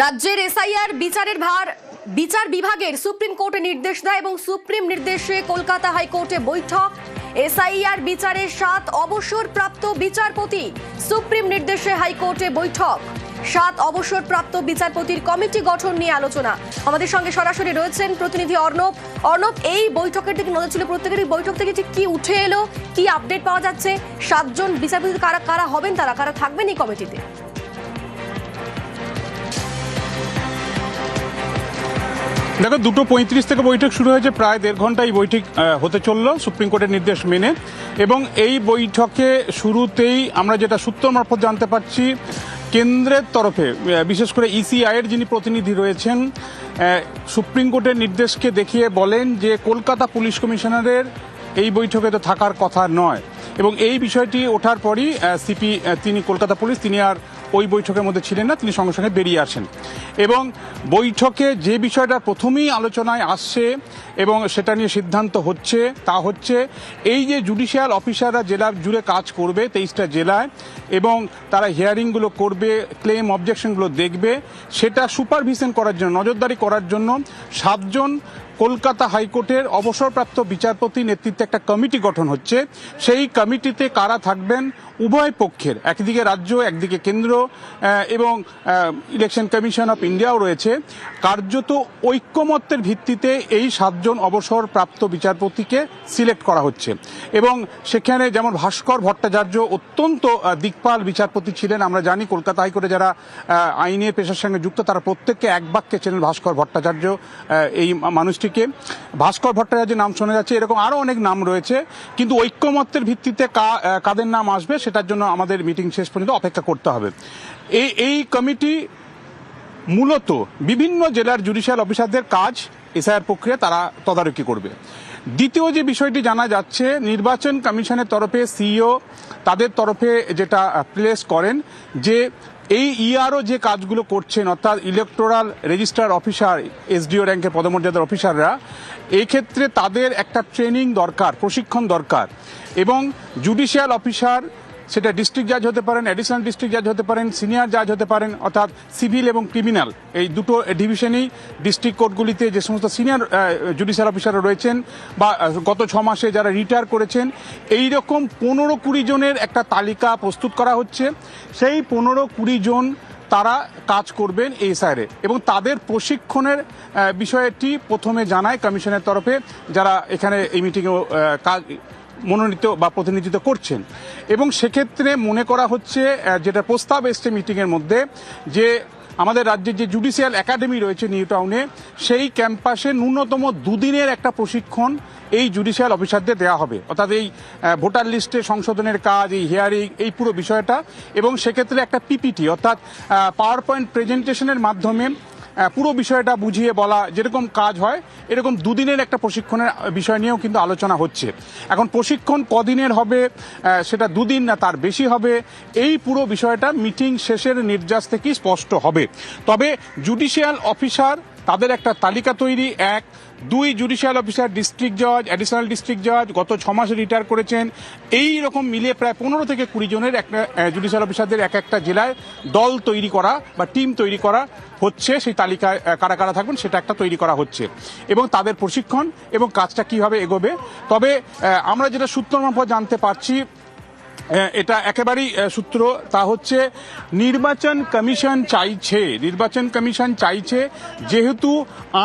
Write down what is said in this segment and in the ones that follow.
রাজ্যের এসআইআর বিচারের ভার বিচার বিভাগের সুপ্রিম কোর্টে নির্দেশ দেয় এবং সুপ্রিম নির্দেশে কলকাতা হাইকোর্টে বৈঠক। এসআইআর বিচারে 7 অবসরপ্রাপ্ত বিচারপতি, সুপ্রিম নির্দেশে হাইকোর্টে বৈঠক। 7 অবসরপ্রাপ্ত বিচারপতির কমিটি গঠন নিয়ে আলোচনা। আমাদের সঙ্গে সরাসরি রয়েছেন প্রতিনিধি অর্ণব। অর্ণব, এই বৈঠকের দিকে নজর ছিল প্রত্যেকের, বৈঠক থেকে ঠিক কি উঠে এলো, কি আপডেট পাওয়া যাচ্ছে? 7 জন বিচারপতি কারা কারা হবেন, কারা থাকবেন এই কমিটিতে? দেখো, 2:35 থেকে বৈঠক শুরু হয়েছে, প্রায় 1.5 ঘন্টা এই বৈঠক হতে চলল সুপ্রিম কোর্টের নির্দেশ মেনে। এবং এই বৈঠকে শুরুতেই আমরা যেটা সূত্র মারফত জানতে পারছি, কেন্দ্রের তরফে বিশেষ করে ইসিআই এর যিনি প্রতিনিধি রয়েছেন, সুপ্রিম কোর্টের নির্দেশকে দেখিয়ে বলেন যে কলকাতা পুলিশ কমিশনারের এই বৈঠকে তো থাকার কথা নয়। এবং এই বিষয়টি ওঠার পরই সিপি, তিনি কলকাতা পুলিশ, তিনি আর ওই বৈঠকের মধ্যে ছিলেন না, তিনি সঙ্গে সঙ্গে বেরিয়ে আসেন। এবং বৈঠকে যে বিষয়টা প্রথমেই আলোচনায় আসছে এবং সেটা নিয়ে সিদ্ধান্ত হচ্ছে তা হচ্ছে এই যে জুডিশিয়াল অফিসাররা জেলা জুড়ে কাজ করবে 23টা জেলায়, এবং তারা হিয়ারিংগুলো করবে, ক্লেম অবজেকশনগুলো দেখবে, সেটা সুপারভিশন করার জন্য, নজরদারি করার জন্য 7 জন কলকাতা হাইকোর্টের অবসরপ্রাপ্ত বিচারপতি নেতৃত্বে একটা কমিটি গঠন হচ্ছে। সেই কমিটিতে কারা থাকবেন, উভয় পক্ষের, একদিকে রাজ্য, একদিকে কেন্দ্র এবং ইলেকশন কমিশন অফ ইন্ডিয়াও রয়েছে। কার্যত ঐক্যমত্যের ভিত্তিতে এই 7 জন অবসরপ্রাপ্ত বিচারপতিকে সিলেক্ট করা হচ্ছে। এবং সেখানে যেমন ভাস্কর ভট্টাচার্য অত্যন্ত দিকপাল বিচারপতি ছিলেন, আমরা জানি কলকাতা হাইকোর্টে যারা আইনের পেশার সঙ্গে যুক্ত তারা প্রত্যেককে এক বাক্যে চেনেন ভাস্কর ভট্টাচার্য এই মানুষটিকে। ভাস্কর ভট্টাচার্যের নাম শোনা যাচ্ছে, এরকম আরো অনেক নাম রয়েছে, কিন্তু ঐক্যমত্যের ভিত্তিতে কাদের নাম আসবে সেটার জন্য আমাদের মিটিং শেষ পর্যন্ত অপেক্ষা করতে হবে। এই কমিটি মূলত বিভিন্ন জেলার জুডিশিয়াল অফিসারদের কাজ, এসআইআর প্রক্রিয়া তারা তদারকি করবে। দ্বিতীয় যে বিষয়টি জানা যাচ্ছে, নির্বাচন কমিশনের তরফে সিইও তাদের তরফে যেটা প্লেস করেন যে এই ইআরও যে কাজগুলো করছেন, অর্থাৎ ইলেকটোরাল রেজিস্ট্রার অফিসার, এসডিও র্যাঙ্কের পদমর্যাদার অফিসাররা, এই ক্ষেত্রে তাদের একটা ট্রেনিং দরকার, প্রশিক্ষণ দরকার। এবং জুডিশিয়াল অফিসার, সেটা ডিস্ট্রিক্ট জাজ হতে পারেন, অ্যাডিশনাল ডিস্ট্রিক্ট জাজ হতে পারেন, সিনিয়র জাজ হতে পারেন, অর্থাৎ সিভিল এবং ক্রিমিনাল এই দুটো ডিভিশনেই ডিস্ট্রিক্ট কোর্টগুলিতে যে সমস্ত সিনিয়র জুডিশিয়াল অফিসাররা রয়েছেন বা গত 6 মাসে যারা রিটায়ার করেছেন, এই রকম 15-20 জনের একটা তালিকা প্রস্তুত করা হচ্ছে। সেই 15-20 জন তারা কাজ করবেন এসআইআরে, এবং তাদের প্রশিক্ষণের বিষয়টি প্রথমে জানায় কমিশনের তরফে যারা এখানে এই মিটিংয়ে কাজ মনোনীত বা প্রতিনিধিত্ব করছেন। এবং সেক্ষেত্রে মনে করা হচ্ছে, যেটা প্রস্তাব এসছে মিটিংয়ের মধ্যে, যে আমাদের রাজ্যের যে জুডিশিয়াল একাডেমি রয়েছে নিউ টাউনে, সেই ক্যাম্পাসে ন্যূনতম 2 দিনের একটা প্রশিক্ষণ এই জুডিশিয়াল অফিসারদের দেওয়া হবে। অর্থাৎ এই ভোটার লিস্টে সংশোধনের কাজ, এই হিয়ারিং, এই পুরো বিষয়টা, এবং সেক্ষেত্রে একটা পিপিটি অর্থাৎ পাওয়ার পয়েন্ট প্রেজেন্টেশনের মাধ্যমে পুরো বিষয়টা বুঝিয়ে বলা, যেরকম কাজ হয় এরকম 2 দিনের একটা প্রশিক্ষণের বিষয় নিয়েও কিন্তু আলোচনা হচ্ছে। এখন প্রশিক্ষণ কদিনের হবে, সেটা 2 দিন না তার বেশি হবে, এই পুরো বিষয়টা মিটিং শেষের নির্যাস থেকেই স্পষ্ট হবে। তবে জুডিশিয়াল অফিসার তাদের একটা তালিকা তৈরি, 1, 2 জুডিশিয়াল অফিসার, ডিস্ট্রিক্ট জজ, অ্যাডিশনাল ডিস্ট্রিক্ট জজ গত 6 মাসে রিটায়ার করেছেন, এই রকম মিলিয়ে প্রায় 15 থেকে 20 জনের একটা জুডিশিয়াল অফিসারদের একটা জেলায় দল তৈরি করা বা টিম তৈরি করা হচ্ছে। সেই তালিকায় কারা কারা থাকবেন সেটা একটা তৈরি করা হচ্ছে, এবং তাদের প্রশিক্ষণ এবং কাজটা কিভাবে এগোবে। তবে আমরা যেটা সূত্র মারফত জানতে পারছি, এটা একেবারেই সূত্র, তা হচ্ছে নির্বাচন কমিশন চাইছে যেহেতু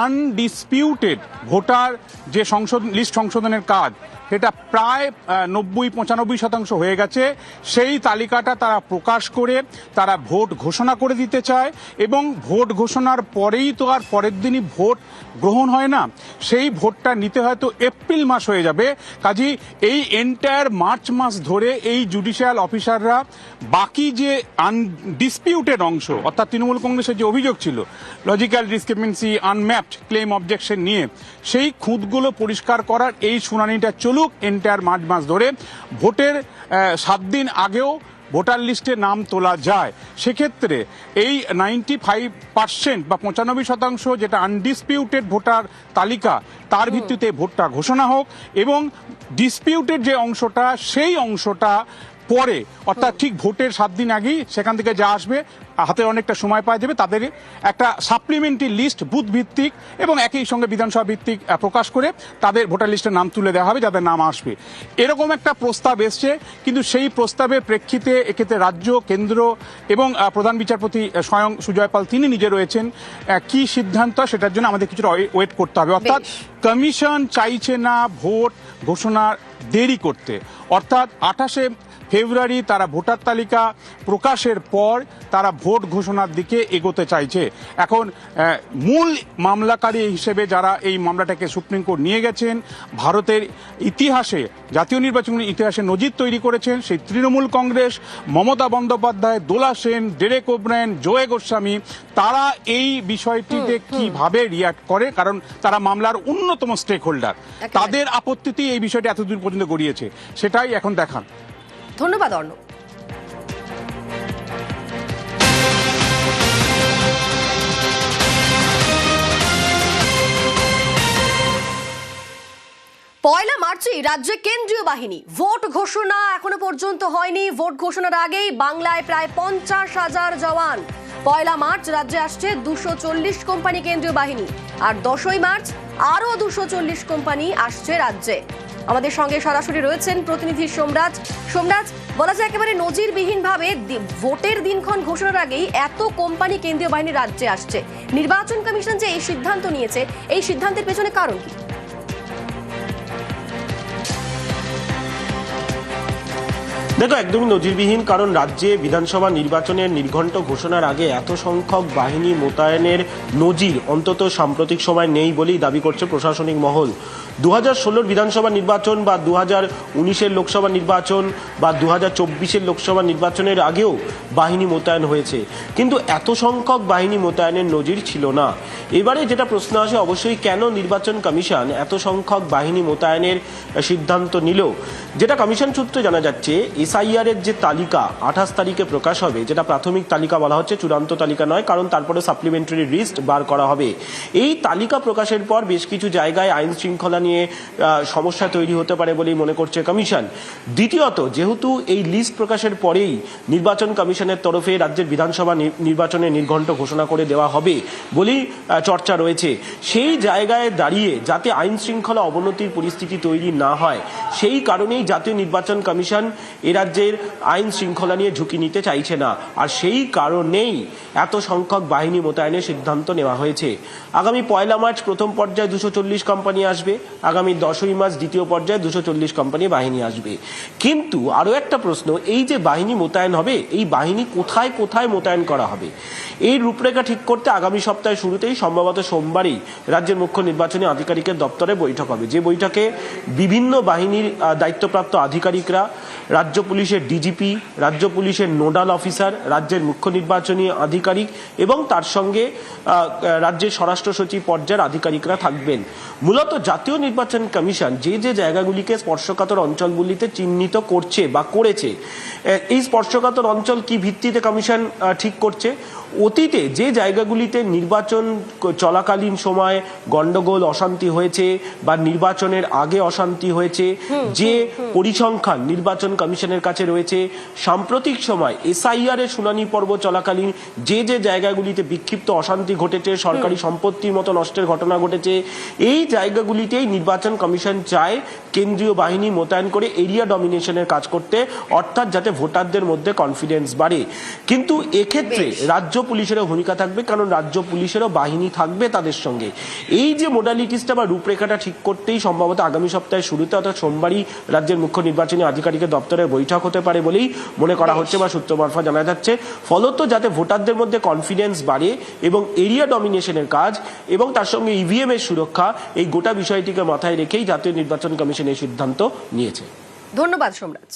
আনডিসপিউটেড ভোটার যে লিস্ট সংশোধনের কাজ, সেটা প্রায় 90-95% হয়ে গেছে, সেই তালিকাটা তারা প্রকাশ করে তারা ভোট ঘোষণা করে দিতে চায়। এবং ভোট ঘোষণার পরেই তো আর পরের দিনই ভোট গ্রহণ হয় না, সেই ভোটটা নিতে হয়তো এপ্রিল মাস হয়ে যাবে। কাজেই এই এন্টায়ার মার্চ মাস ধরে এই জুডিশিয়াল অফিসাররা বাকি যে আনডিসপিউটেড অংশ, অর্থাৎ তৃণমূল কংগ্রেসের যে অভিযোগ ছিল logical discrepancy, unmapped claim objection নিয়ে, সেই খুঁতগুলো পরিষ্কার করার এই শুনানিটা চলুক এন্টায়ার মার্চ মাস ধরে। ভোটের 7 দিন আগেও ভোটার লিস্টে নাম তোলা যায়, সেক্ষেত্রে এই 95% বা 95% যেটা আনডিসপিউটেড ভোটার তালিকা, তার ভিত্তিতে ভোটটা ঘোষণা হোক, এবং ডিসপিউটেড যে অংশটা, সেই অংশটা পরে, অর্থাৎ ঠিক ভোটের 7 দিন আগেই সেখান থেকে যা আসবে হাতে অনেকটা সময় পাওয়া যাবে, তাদের একটা সাপ্লিমেন্টারি লিস্ট বুথ ভিত্তিক এবং একই সঙ্গে বিধানসভা ভিত্তিক প্রকাশ করে তাদের ভোটার লিস্টে নাম তুলে দেওয়া হবে যাদের নাম আসবে। এরকম একটা প্রস্তাব এসছে, কিন্তু সেই প্রস্তাবের প্রেক্ষিতে এক্ষেত্রে রাজ্য, কেন্দ্র এবং প্রধান বিচারপতি স্বয়ং সুজয় পাল তিনি নিজে রয়েছেন, কি সিদ্ধান্ত সেটার জন্য আমাদের কিছুটা ওয়েট করতে হবে। অর্থাৎ কমিশন চাইছে না ভোট ঘোষণার দেরি করতে, অর্থাৎ 28শে ফেব্রুয়ারি তারা ভোটার তালিকা প্রকাশের পর তারা ভোট ঘোষণার দিকে এগোতে চাইছে। এখন মূল মামলাকারী হিসেবে যারা এই মামলাটাকে সুপ্রিম কোর্ট নিয়ে গেছেন, ভারতের ইতিহাসে, জাতীয় নির্বাচনের ইতিহাসে নজির তৈরি করেছেন সেই তৃণমূল কংগ্রেস, মমতা বন্দ্যোপাধ্যায়, দোলা সেন, ডেরেক ওব্রায়েন, জয় গোস্বামী, তারা এই বিষয়টিতে কিভাবে রিয়াক্ট করে, কারণ তারা মামলার অন্যতম স্টেক হোল্ডার। তাদের আপত্তিতেই এই বিষয়টি এতদূর পর্যন্ত গড়িয়েছে, সেটাই এখন দেখান। ধন্যবাদ অর্ণব। পয়লা মার্চই রাজ্যে কেন্দ্রীয় বাহিনী, ভোট ঘোষণা এখনো পর্যন্ত হয়নি। ভোট ঘোষণার আগেই বাংলায় প্রায় 50,000 জওয়ান। পয়লা মার্চ রাজ্যে আসছে 240 কোম্পানি কেন্দ্রীয় বাহিনী, আর 10ই মার্চ আরো 240 কোম্পানি আসছে রাজ্যে। আমাদের সঙ্গে সরাসরি রয়েছেন প্রতিনিধি সোমরাজ। সোমরাজ, বলা যায় একেবারে নজিরবিহীন ভাবে ভোটের দিনক্ষণ ঘোষণার আগেই এত কোম্পানি কেন্দ্রীয় বাহিনী রাজ্যে আসছে। নির্বাচন কমিশন যে এই সিদ্ধান্ত নিয়েছে, এই সিদ্ধান্তের পেছনে কারণ কি? দেখো, একদমই নজিরবিহীন, কারণ রাজ্যে বিধানসভা নির্বাচনের নির্ঘণ্ট ঘোষণার আগে এত সংখ্যক বাহিনী মোতায়েনের নজির অন্তত সাম্প্রতিক সময় নেই বলেই দাবি করছে প্রশাসনিক মহল। 2016 বিধানসভা নির্বাচন বা 2019 লোকসভা নির্বাচন বা 2024 লোকসভা নির্বাচনের আগেও বাহিনী মোতায়েন হয়েছে, কিন্তু এত সংখ্যক বাহিনী মোতায়েনের নজির ছিল না। এবারে যেটা প্রশ্ন আসে, অবশ্যই কেন নির্বাচন কমিশন এত সংখ্যক বাহিনী মোতায়েনের সিদ্ধান্ত নিল। যেটা কমিশন সূত্রে জানা যাচ্ছে, এসআইআর এর যে তালিকা 28 তারিখে প্রকাশ হবে, যেটা প্রাথমিক তালিকা বলা হচ্ছে, চূড়ান্ত তালিকা নয়, কারণ তারপরে সাপ্লিমেন্টারি লিস্ট বার করা হবে। এই তালিকা প্রকাশের পর বেশ কিছু জায়গায় আইন শৃঙ্খলা নিয়ে সমস্যা তৈরি হতে পারে বলেই মনে করছে কমিশন। দ্বিতীয়ত, যেহেতু এই লিস্ট প্রকাশের পরেই নির্বাচন কমিশনের তরফে রাজ্যের বিধানসভা নির্বাচনের নির্ঘণ্ট ঘোষণা করে দেওয়া হবে বলেই চর্চা রয়েছে, সেই জায়গায় দাঁড়িয়ে যাতে আইন শৃঙ্খলা অবনতির পরিস্থিতি তৈরি না হয়, সেই কারণেই জাতীয় নির্বাচন কমিশন এ রাজ্যের আইন শৃঙ্খলা নিয়ে ঝুঁকি নিতে চাইছে না, আর সেই কারণেই এত সংখ্যক বাহিনী মোতায়েনের সিদ্ধান্ত নেওয়া হয়েছে। আগামী পয়লা মার্চ প্রথম পর্যায়ে 240 কোম্পানি আসবে, আগামী 10ই মার্চ দ্বিতীয় পর্যায়ে 240 কোম্পানি বাহিনী আসবে। কিন্তু আরও একটা প্রশ্ন, এই যে বাহিনী মোতায়েন হবে, এই বাহিনী কোথায় কোথায় মোতায়েন করা হবে, এই রূপরেখা ঠিক করতে আগামী সপ্তাহের শুরুতেই সম্ভবত সোমবারই রাজ্যের মুখ্য নির্বাচনী আধিকারিকের দপ্তরে বৈঠক হবে, যে বৈঠকে বিভিন্ন বাহিনীর দায়িত্বপ্রাপ্ত আধিকারিকরা, রাজ্য পুলিশের ডিজিপি, রাজ্য পুলিশের নোডাল অফিসার, রাজ্যের মুখ্য নির্বাচনী আধিকারিক এবং তার সঙ্গে রাজ্যের স্বরাষ্ট্র সচিব পর্যায়ের আধিকারিকরা থাকবেন। মূলত জাতীয় নির্বাচন কমিশন যে যে জায়গাগুলিকে স্পর্শকাতর অঞ্চলগুলিতে চিহ্নিত করছে বা করেছে, এই স্পর্শকাতর অঞ্চল কি ভিত্তিতে কমিশন ঠিক করছে, অতীতে যে জায়গাগুলিতে নির্বাচন চলাকালীন সময় গন্ডগোল, অশান্তি হয়েছে বা নির্বাচনের আগে অশান্তি হয়েছে, যে পরিসংখ্যান নির্বাচন কমিশনের কাছে রয়েছে, সাম্প্রতিক সময় এসআইআর এর শুনানি পর্ব চলাকালীন যে যে জায়গাগুলিতে বিক্ষিপ্ত অশান্তি ঘটেছে, সরকারি সম্পত্তির মতো নষ্টের ঘটনা ঘটেছে, এই জায়গাগুলিতেই নির্বাচন কমিশন চায় কেন্দ্রীয় বাহিনী মোতায়েন করে এরিয়া ডমিনেশনের কাজ করতে, অর্থাৎ যাতে ভোটারদের মধ্যে কনফিডেন্স বাড়ে। কিন্তু এক্ষেত্রে রাজ্য পুলিশেরও ভূমিকা থাকবে, কারণ রাজ্য পুলিশেরও বাহিনী থাকবে তাদের সঙ্গে। এই যে মোডালিটিসটা বা রূপরেখাটা ঠিক করতেই সম্ভবত আগামী সপ্তাহের শুরুতে অর্থাৎ সোমবারই রাজ্যের মুখ্য নির্বাচনী আধিকারিকের দপ্তরের বৈঠক হতে পারে বলেই মনে করা হচ্ছে বা সূত্র মারফত জানা যাচ্ছে। ফলত যাতে ভোটারদের মধ্যে কনফিডেন্স বাড়ে এবং এরিয়া ডমিনেশনের কাজ এবং তার সঙ্গে ইভিএম এর সুরক্ষা, এই গোটা বিষয়টিকে মাথায় রেখেই জাতীয় নির্বাচন কমিশন এই সিদ্ধান্ত নিয়েছে। ধন্যবাদ সোমরাজ।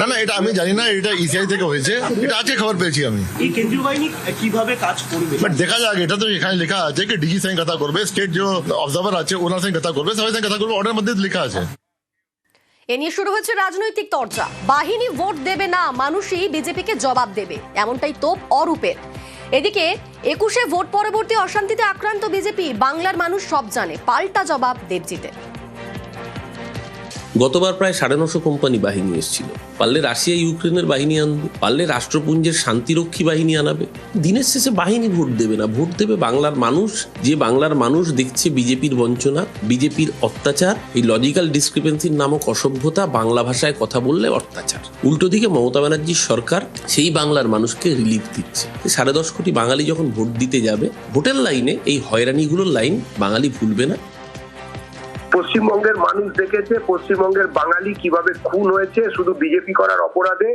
না না, এটা আমি জানি না, এটা ইসিআই থেকে হয়েছে, এটা আজকে খবর পেয়েছি আমি। এই কেন্দ্রীয় বাহিনী কিভাবে কাজ করবে বাট দেখা যাক, এটা তো এখানে লেখা আছে কি ডিজি সঙ্গে কথা করবে, স্টেট যে অবজার্ভার আছে ওনার সঙ্গে কথা করবে, সবাই সঙ্গে কথা করবে, অর্ডার মধ্যে লেখা আছে। এ নিয়ে শুরু হচ্ছে রাজনৈতিক চর্চা। বাহিনী ভোট দেবে না, মানুষই বিজেপিকে জবাব দেবে, এমনটাই তোপ অরূপের। এদিকে 21শে ভোট পরবর্তী অশান্তিতে আক্রান্ত বিজেপি, বাংলার মানুষ সব জানে, পাল্টা জবাব দেবজিতের। গতবার প্রায় 950 কোম্পানি বাহিনী এসেছিল। পারলে রাশিয়া ইউক্রেনের বাহিনী আনবে, পারলে রাষ্ট্রপুঞ্জের শান্তিরক্ষী বাহিনী আনাবে। দিনের শেষে বাহিনী ভোট দেবে না, ভোট দেবে বাংলার মানুষ। যে বাংলার মানুষ দেখছে বিজেপির বঞ্চনা, বিজেপির অত্যাচার, এই লজিক্যাল ডিসক্রিপেন্সির নামক অসভ্যতা, বাংলা ভাষায় কথা বললে অত্যাচার। উল্টো দিকে মমতা ব্যানার্জির সরকার সেই বাংলার মানুষকে রিলিফ দিচ্ছে। 10.5 কোটি বাঙালি যখন ভোট দিতে যাবে, ভোটের লাইনে এই হয়রানিগুলোর লাইন বাঙালি ভুলবে না। পশ্চিমবঙ্গের মানুষ দেখেছে পশ্চিমবঙ্গের বাঙালি কিভাবে খুন হয়েছে শুধু বিজেপি করার অপরাধে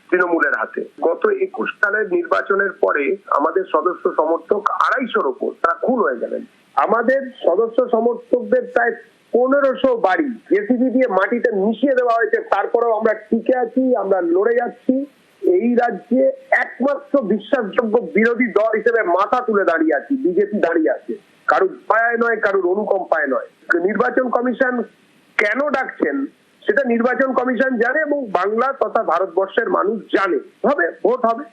তৃণমূলের হাতে। গত 21 সালের নির্বাচনের পরে আমাদের সদস্য সমর্থক 250-র ওপর তারা খুন হয়ে গেলেন। আমাদের সদস্য সমর্থকদের প্রায় 1500 বাড়ি জেসিবি দিয়ে মাটিতে মিশিয়ে দেওয়া হয়েছে, তারপরেও আমরা টিকে আছি, আমরা লড়ে যাচ্ছি। এই রাজ্যে একমাত্র বিশ্বাসযোগ্য বিরোধী দল হিসেবে মাথা তুলে দাঁড়িয়ে আছি, বিজেপি দাঁড়িয়ে আছে, কারুর দয়ায় নয়, কারুর অনুকম্পায় নয়। নির্বাচন কমিশন কেন ডাকছেন সেটা নির্বাচন কমিশন জানে এবং বাংলা তথা ভারতবর্ষের মানুষ জানে। ভোট হবে।